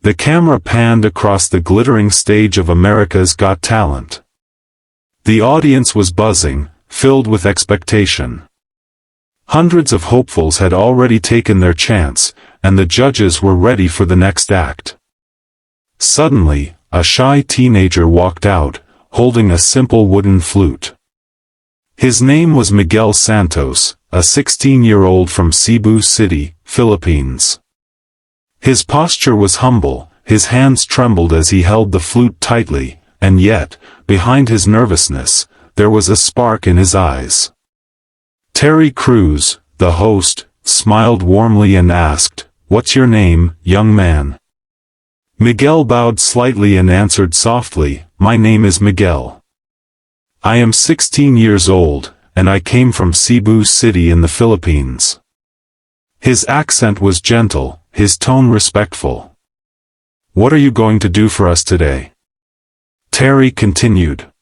The camera panned across the glittering stage of America's Got Talent. The audience was buzzing, filled with expectation. Hundreds of hopefuls had already taken their chance, and the judges were ready for the next act. Suddenly, a shy teenager walked out, holding a simple wooden flute. His name was Miguel Santos, a 16-year-old from Cebu City, Philippines. His posture was humble, his hands trembled as he held the flute tightly, and yet, behind his nervousness, there was a spark in his eyes. Terry Crews, the host, smiled warmly and asked, "What's your name, young man?" Miguel bowed slightly and answered softly, "My name is Miguel. I am 16 years old, and I came from Cebu City in the Philippines." His accent was gentle, his tone respectful. "What are you going to do for us today?" Terry continued.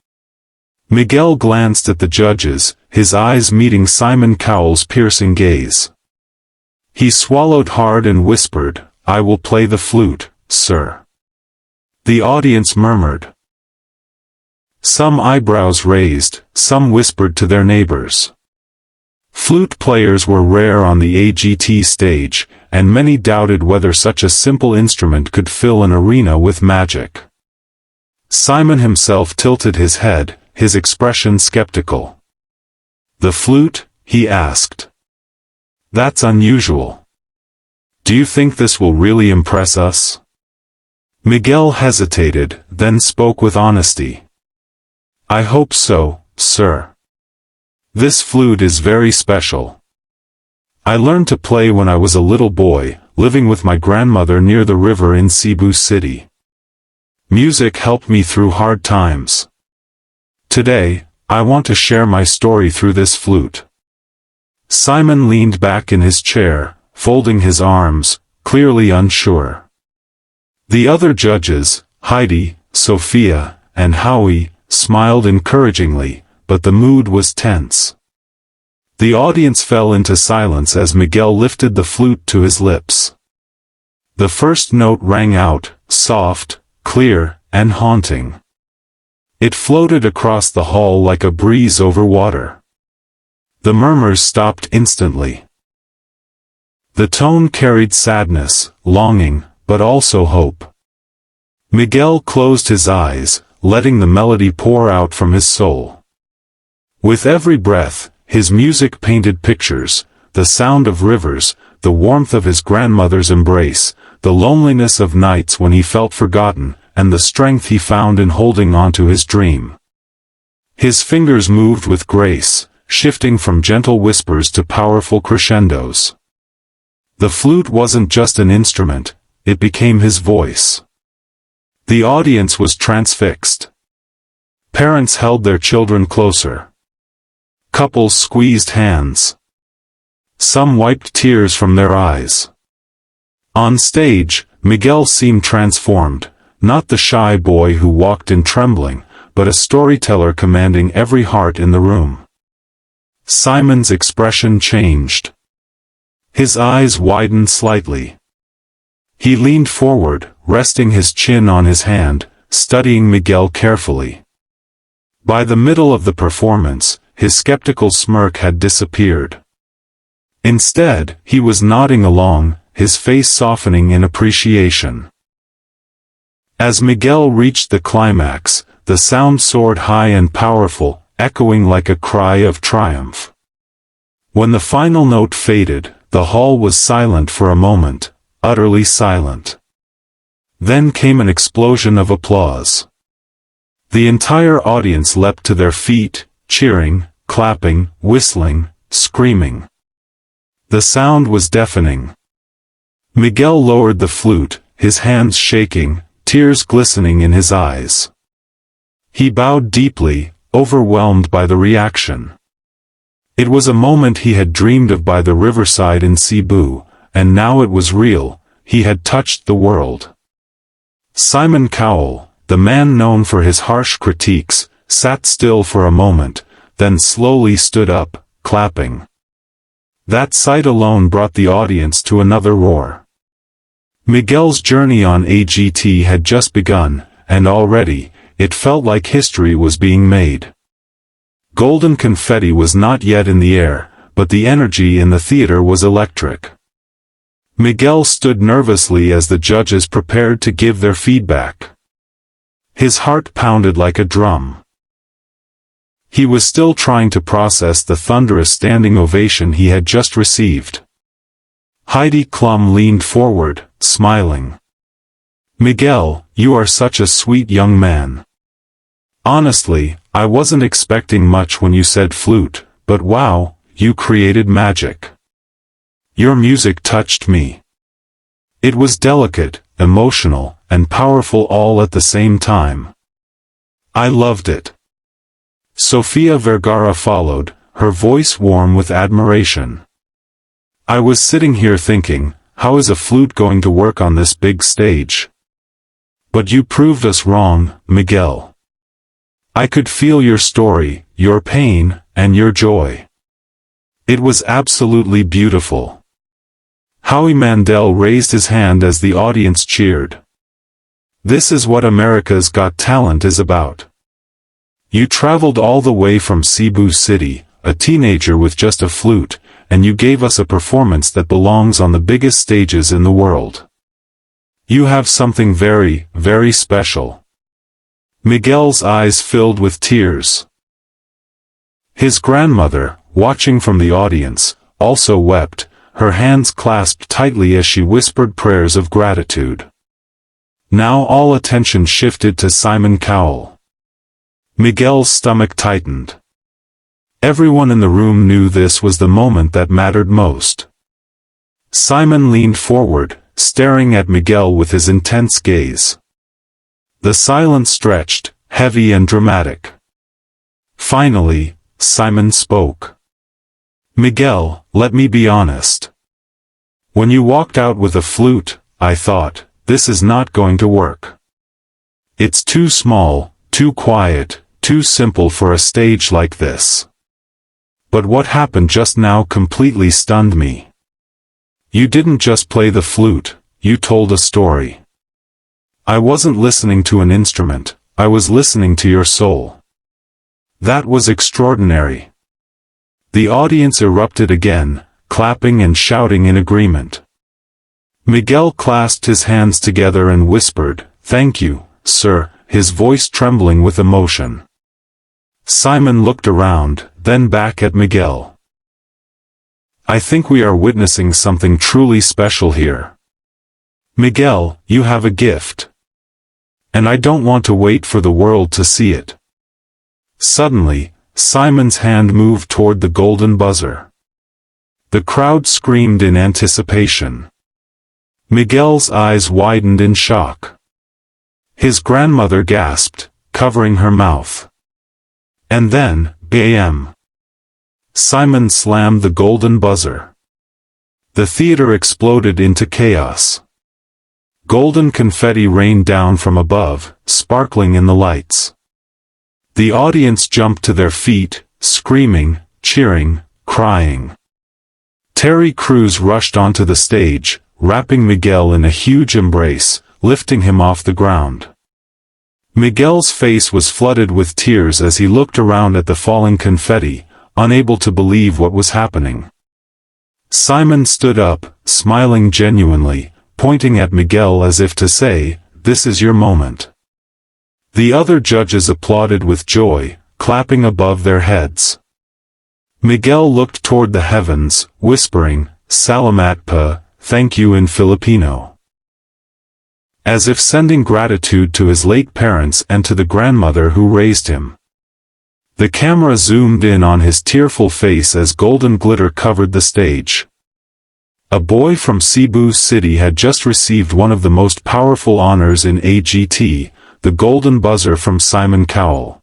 Miguel glanced at the judges, his eyes meeting Simon Cowell's piercing gaze. He swallowed hard and whispered, "I will play the flute, sir." The audience murmured. Some eyebrows raised, some whispered to their neighbors. Flute players were rare on the AGT stage, and many doubted whether such a simple instrument could fill an arena with magic. Simon himself tilted his head, his expression skeptical. "The flute?" he asked. "That's unusual. Do you think this will really impress us?" Miguel hesitated, then spoke with honesty. "I hope so, sir. This flute is very special. I learned to play when I was a little boy, living with my grandmother near the river in Cebu City. Music helped me through hard times. Today, I want to share my story through this flute." Simon leaned back in his chair, folding his arms, clearly unsure. The other judges, Heidi, Sophia, and Howie, smiled encouragingly, but the mood was tense. The audience fell into silence as Miguel lifted the flute to his lips. The first note rang out, soft, clear, and haunting. It floated across the hall like a breeze over water. The murmurs stopped instantly. The tone carried sadness, longing, but also hope. Miguel closed his eyes, letting the melody pour out from his soul. With every breath, his music painted pictures, the sound of rivers, the warmth of his grandmother's embrace, the loneliness of nights when he felt forgotten, and the strength he found in holding on to his dream. His fingers moved with grace, shifting from gentle whispers to powerful crescendos. The flute wasn't just an instrument, it became his voice. The audience was transfixed. Parents held their children closer. Couples squeezed hands. Some wiped tears from their eyes. On stage, Miguel seemed transformed, not the shy boy who walked in trembling, but a storyteller commanding every heart in the room. Simon's expression changed. His eyes widened slightly. He leaned forward, resting his chin on his hand, studying Miguel carefully. By the middle of the performance, his skeptical smirk had disappeared. Instead, he was nodding along, his face softening in appreciation. As Miguel reached the climax, the sound soared high and powerful, echoing like a cry of triumph. When the final note faded, the hall was silent for a moment, utterly silent. Then came an explosion of applause. The entire audience leapt to their feet, cheering, clapping, whistling, screaming. The sound was deafening. Miguel lowered the flute, his hands shaking, tears glistening in his eyes. He bowed deeply, overwhelmed by the reaction. It was a moment he had dreamed of by the riverside in Cebu, and now it was real, he had touched the world. Simon Cowell, the man known for his harsh critiques, sat still for a moment, then slowly stood up, clapping. That sight alone brought the audience to another roar. Miguel's journey on AGT had just begun, and already, it felt like history was being made. Golden confetti was not yet in the air, but the energy in the theater was electric. Miguel stood nervously as the judges prepared to give their feedback. His heart pounded like a drum. He was still trying to process the thunderous standing ovation he had just received. Heidi Klum leaned forward, smiling. "Miguel, you are such a sweet young man. Honestly, I wasn't expecting much when you said flute, but wow, you created magic. Your music touched me. It was delicate, emotional, and powerful all at the same time. I loved it." Sofia Vergara followed, her voice warm with admiration. "I was sitting here thinking, how is a flute going to work on this big stage? But you proved us wrong, Miguel. I could feel your story, your pain, and your joy. It was absolutely beautiful." Howie Mandel raised his hand as the audience cheered. "This is what America's Got Talent is about. You traveled all the way from Cebu City, a teenager with just a flute, and you gave us a performance that belongs on the biggest stages in the world. You have something very, very special." Miguel's eyes filled with tears. His grandmother, watching from the audience, also wept, her hands clasped tightly as she whispered prayers of gratitude. Now all attention shifted to Simon Cowell. Miguel's stomach tightened. Everyone in the room knew this was the moment that mattered most. Simon leaned forward, staring at Miguel with his intense gaze. The silence stretched, heavy and dramatic. Finally, Simon spoke. "Miguel, let me be honest. When you walked out with a flute, I thought, this is not going to work. It's too small, too quiet, too simple for a stage like this. But what happened just now completely stunned me. You didn't just play the flute, you told a story. I wasn't listening to an instrument, I was listening to your soul. That was extraordinary." The audience erupted again, clapping and shouting in agreement. Miguel clasped his hands together and whispered, "Thank you, sir," his voice trembling with emotion. Simon looked around, then back at Miguel. "I think we are witnessing something truly special here. Miguel, you have a gift. And I don't want to wait for the world to see it." Suddenly, Simon's hand moved toward the golden buzzer. The crowd screamed in anticipation. Miguel's eyes widened in shock. His grandmother gasped, covering her mouth. And then, bam! Simon slammed the golden buzzer. The theater exploded into chaos. Golden confetti rained down from above, sparkling in the lights. The audience jumped to their feet, screaming, cheering, crying. Terry Crews rushed onto the stage, wrapping Miguel in a huge embrace, lifting him off the ground. Miguel's face was flooded with tears as he looked around at the falling confetti, unable to believe what was happening. Simon stood up, smiling genuinely, pointing at Miguel as if to say, "This is your moment." The other judges applauded with joy, clapping above their heads. Miguel looked toward the heavens, whispering, "Salamat pa," thank you in Filipino. As if sending gratitude to his late parents and to the grandmother who raised him. The camera zoomed in on his tearful face as golden glitter covered the stage. A boy from Cebu City had just received one of the most powerful honors in AGT, the golden buzzer from Simon Cowell.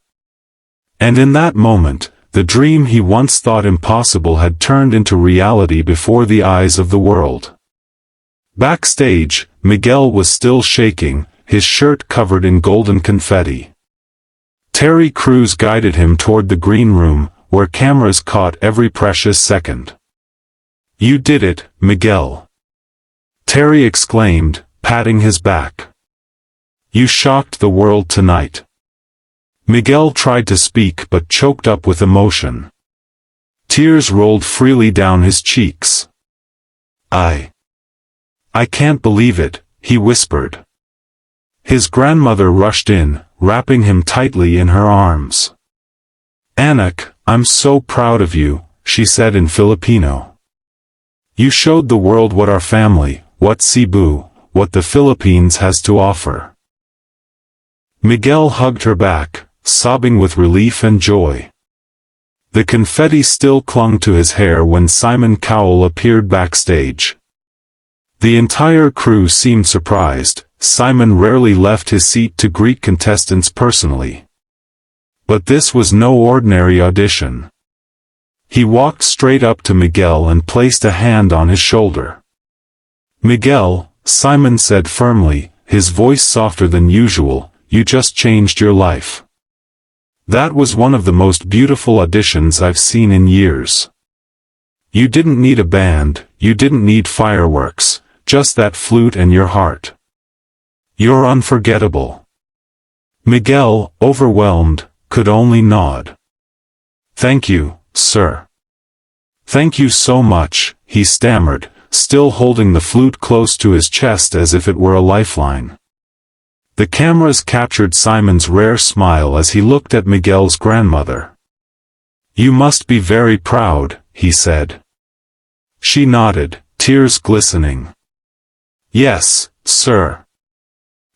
And in that moment, the dream he once thought impossible had turned into reality before the eyes of the world. Backstage, Miguel was still shaking, his shirt covered in golden confetti. Terry Crews guided him toward the green room, where cameras caught every precious second. "You did it, Miguel!" Terry exclaimed, patting his back. "You shocked the world tonight." Miguel tried to speak but choked up with emotion. Tears rolled freely down his cheeks. I can't believe it," he whispered. His grandmother rushed in, wrapping him tightly in her arms. "Anak, I'm so proud of you," she said in Filipino. "You showed the world what our family, what Cebu, what the Philippines has to offer." Miguel hugged her back, sobbing with relief and joy. The confetti still clung to his hair when Simon Cowell appeared backstage. The entire crew seemed surprised. Simon rarely left his seat to greet contestants personally. But this was no ordinary audition. He walked straight up to Miguel and placed a hand on his shoulder. "Miguel," Simon said firmly, his voice softer than usual, "you just changed your life. That was one of the most beautiful auditions I've seen in years. You didn't need a band, you didn't need fireworks, just that flute and your heart. You're unforgettable." Miguel, overwhelmed, could only nod. "Thank you, sir. Thank you so much," he stammered, still holding the flute close to his chest as if it were a lifeline. The cameras captured Simon's rare smile as he looked at Miguel's grandmother. "You must be very proud," he said. She nodded, tears glistening. "Yes, sir.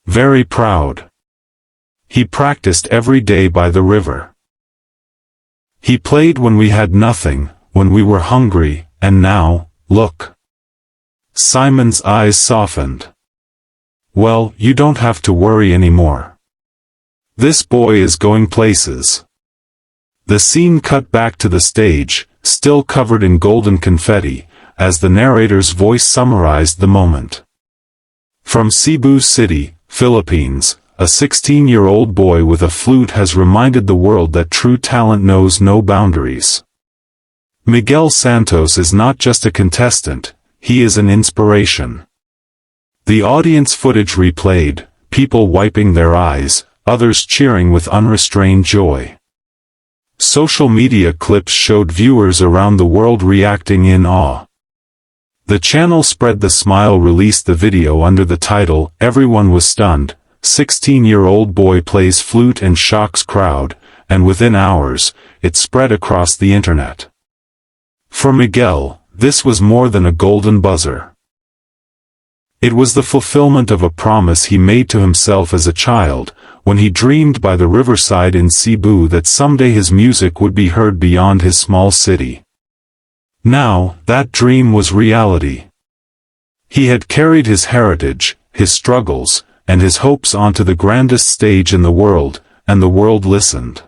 Very proud. He practiced every day by the river. He played when we had nothing, when we were hungry, and now, look." Simon's eyes softened. "Well, you don't have to worry anymore. This boy is going places." The scene cut back to the stage, still covered in golden confetti, as the narrator's voice summarized the moment. From Cebu City, Philippines, a 16-year-old boy with a flute has reminded the world that true talent knows no boundaries. Miguel Santos is not just a contestant, he is an inspiration. The audience footage replayed, people wiping their eyes, others cheering with unrestrained joy. Social media clips showed viewers around the world reacting in awe. The channel Spread the Smile released the video under the title, "Everyone was stunned, 16-year-old boy plays flute and shocks crowd," and within hours, it spread across the internet. For Miguel, this was more than a golden buzzer. It was the fulfillment of a promise he made to himself as a child, when he dreamed by the riverside in Cebu that someday his music would be heard beyond his small city. Now, that dream was reality. He had carried his heritage, his struggles, and his hopes onto the grandest stage in the world, and the world listened.